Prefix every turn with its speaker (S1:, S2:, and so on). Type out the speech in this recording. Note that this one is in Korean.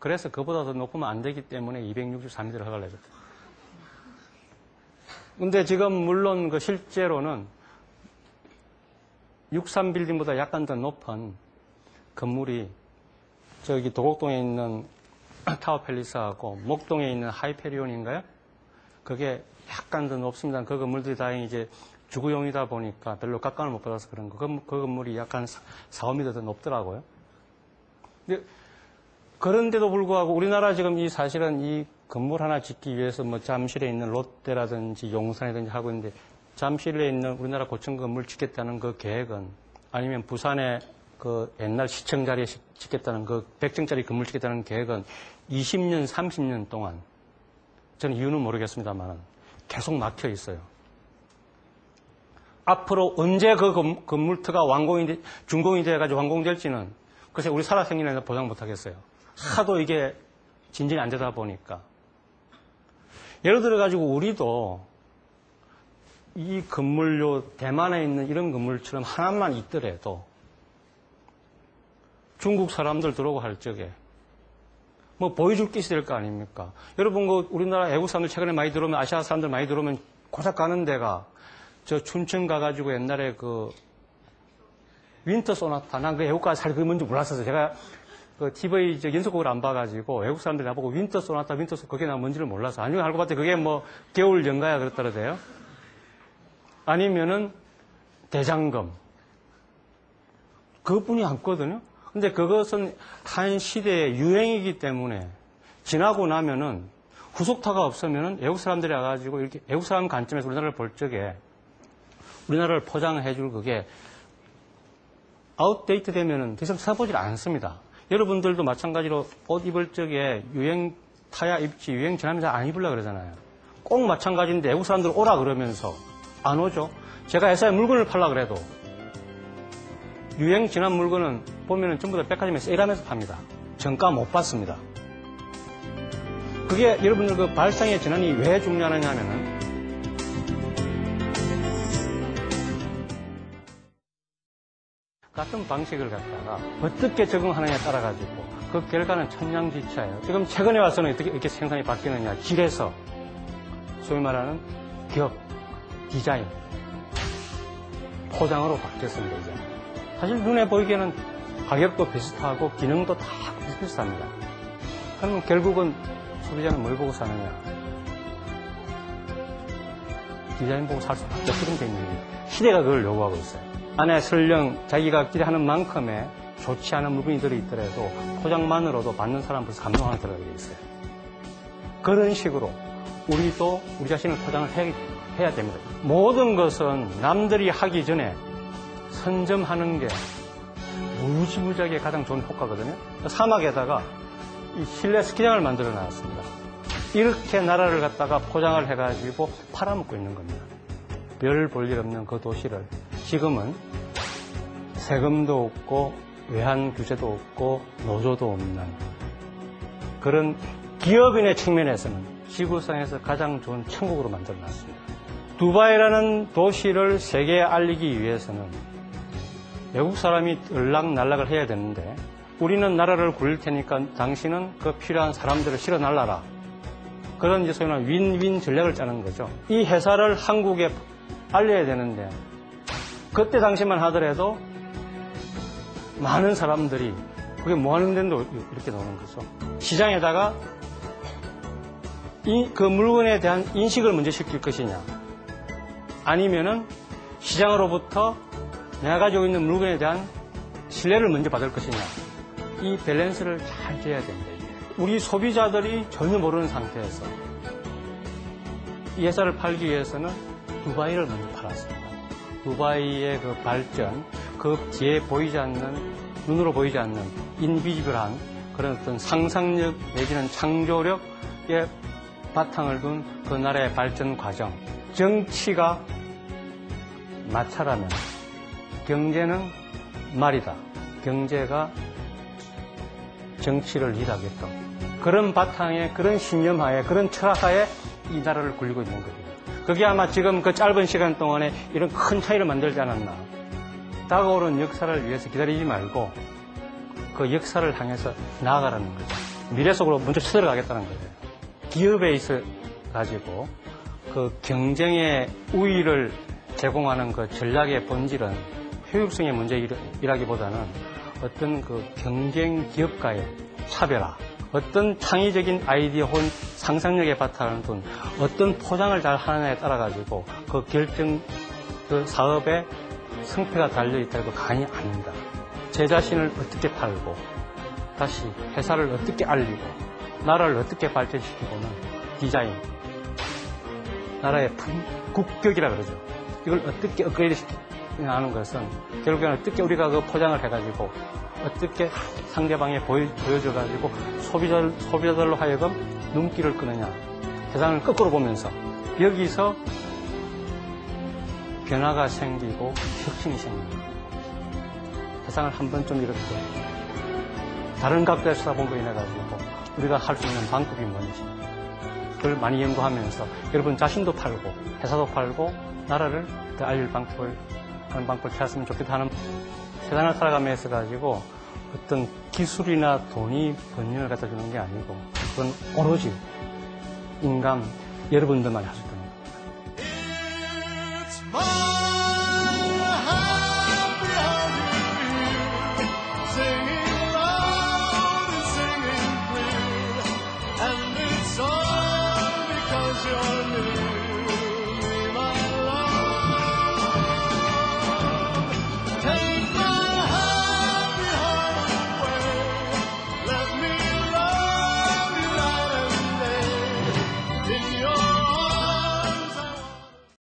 S1: 그래서 그보다 더 높으면 안 되기 때문에 263m를 허가를 내줬다. 근데 지금 물론 그 실제로는 63빌딩보다 약간 더 높은 건물이 저기 도곡동에 있는 타워 팰리스하고 목동에 있는 하이페리온인가요? 그게 약간 더 높습니다. 그 건물들이 다행히 이제 주거용이다 보니까 별로 각광을 못 받아서 그런 거. 그 건물이 약간 4, 5m 더 높더라고요. 근데 그런데도 불구하고 우리나라 지금 이 사실은 이 건물 하나 짓기 위해서 뭐 잠실에 있는 롯데라든지 용산이든지 하고 있는데 잠실에 있는 우리나라 고층 건물 짓겠다는 그 계획은 아니면 부산에 그 옛날 시청 자리에 짓겠다는 그 100층짜리 건물 짓겠다는 계획은 20년, 30년 동안 저는 이유는 모르겠습니다만 계속 막혀 있어요. 앞으로 언제 그 건물터가 준공이 돼가지고 완공될지는 글쎄 우리 살아생일에는 보장 못하겠어요. 하도 이게 진전이 안 되다 보니까. 예를 들어가지고 우리도 이 건물요 대만에 있는 이런 건물처럼 하나만 있더라도 중국 사람들 들어오고 할 적에 뭐 보여줄 게 있어야 될 거 아닙니까? 여러분 그 우리나라 외국 사람들 최근에 많이 들어오면 아시아 사람들 많이 들어오면 고작 가는 데가 저 춘천 가가지고 옛날에 그 윈터 소나타 난 그 외국가서 잘 그게 뭔지 몰랐었어요. 제가 그 TV 연속곡을 안 봐가지고 외국 사람들이 나보고 윈터 소나타 그게 나 뭔지를 몰라서 아니면 알고 봤더니 그게 뭐 겨울 연가야 그랬더라고요. 아니면은 대장금 그것뿐이 없거든요. 근데 그것은 한 시대의 유행이기 때문에 지나고 나면은 후속타가 없으면은 외국 사람들이 와가지고 이렇게 외국 사람 관점에서 우리나라를 볼 적에 우리나라를 포장해 줄 그게 아웃데이트 되면은 더 이상 써보질 않습니다. 여러분들도 마찬가지로 옷 입을 적에 유행 타야 입지 유행 지나면 잘 안 입으려고 그러잖아요. 꼭 마찬가지인데 외국 사람들 오라 그러면서 안 오죠. 제가 회사에 물건을 팔라 그래도 유행 지난 물건은 보면은 전부 다 백화점에 세일하면서 팝니다. 정가 못 받습니다. 그게 여러분들 그 발상의 전환이 왜 중요하냐면은 같은 방식을 갖다가 어떻게 적응하느냐에 따라 가지고 그 결과는 천냥지차예요. 지금 최근에 와서는 어떻게 이렇게 생산이 바뀌느냐. 길에서 소위 말하는 격, 디자인, 포장으로 바뀌었습니다. 이제. 사실 눈에 보이기에는 가격도 비슷하고 기능도 다 비슷비슷합니다. 그러면 결국은 소비자는 뭘 보고 사느냐. 디자인 보고 살 수밖에 없게 돼 있는 거예요. 시대가 그걸 요구하고 있어요. 안에 설령 자기가 기대하는 만큼의 좋지 않은 물건이 들어있더라도 포장만으로도 받는 사람 벌써 감동하나 들어가게 돼 있어요. 그런 식으로 우리도 우리 자신을 포장을 해야 됩니다. 모든 것은 남들이 하기 전에 선점하는 게 무지무지하게 가장 좋은 효과거든요. 사막에다가 이 실내 스키장을 만들어 놨습니다. 이렇게 나라를 갖다가 포장을 해가지고 팔아먹고 있는 겁니다. 별 볼 일 없는 그 도시를 지금은 세금도 없고 외환 규제도 없고 노조도 없는 그런 기업인의 측면에서는 지구상에서 가장 좋은 천국으로 만들어놨습니다. 두바이라는 도시를 세계에 알리기 위해서는 외국 사람이 들락날락을 해야 되는데 우리는 나라를 굴릴 테니까 당신은 그 필요한 사람들을 실어 날라라. 그런 이제 소위 말하는 윈윈 전략을 짜는 거죠. 이 회사를 한국에 알려야 되는데 그때 당시만 하더라도 많은 사람들이 그게 뭐 하는 데도 이렇게 나오는 거죠. 시장에다가 그 물건에 대한 인식을 먼저 시킬 것이냐 아니면은 시장으로부터 내가 가지고 있는 물건에 대한 신뢰를 먼저 받을 것이냐 이 밸런스를 잘 지어야 된다. 우리 소비자들이 전혀 모르는 상태에서 이 회사를 팔기 위해서는 두바이를 먼저 팔았습니다. 두바이의 그 발전, 그 뒤에 보이지 않는, 눈으로 보이지 않는 인비지블한 그런 어떤 상상력 내지는 창조력의 바탕을 둔 그 나라의 발전 과정. 정치가 마차라면 경제는 말이다. 경제가 정치를 리드하게끔. 그런 바탕에, 그런 신념하에, 그런 철학하에 이 나라를 굴리고 있는 거예요. 그게 아마 지금 그 짧은 시간 동안에 이런 큰 차이를 만들지 않았나. 다가오는 역사를 위해서 기다리지 말고 그 역사를 향해서 나아가라는 거죠. 미래 속으로 먼저 쳐들어가겠다는 거예요. 기업에 있어 가지고 그 경쟁의 우위를 제공하는 그 전략의 본질은 효율성의 문제이라기보다는 어떤 그 경쟁 기업과의 차별화, 어떤 창의적인 아이디어 혹은 상상력에 바탕을 둔 어떤 포장을 잘 하느냐에 따라 가지고 그 그 사업의 승패가 달려있다고 강히 아닙니다. 제 자신을 어떻게 팔고 다시 회사를 어떻게 알리고 나라를 어떻게 발전시키고는 디자인, 나라의 국격이라 그러죠. 이걸 어떻게 업그레이드 하는 것은 결국에는 어떻게 우리가 그 포장을 해가지고 어떻게 상대방에 보여줘가지고 소비자들로 하여금 눈길을 끄느냐. 세상을 거꾸로 보면서 여기서 변화가 생기고 혁신이 생깁니다. 세상을 한번 좀 이렇게 다른 각도에서 쳐다본 거에 인해 가지고 우리가 할 수 있는 방법이 뭔지 그걸 많이 연구하면서 여러분 자신도 팔고 회사도 팔고 나라를 더 알릴 방법을 하는 방법을 찾았으면 좋겠다 하는 세상을 살아가면서 가지고 어떤 기술이나 돈이 번영을 갖다 주는 게 아니고 그건 오로지 인간 여러분들만 할 수 있다.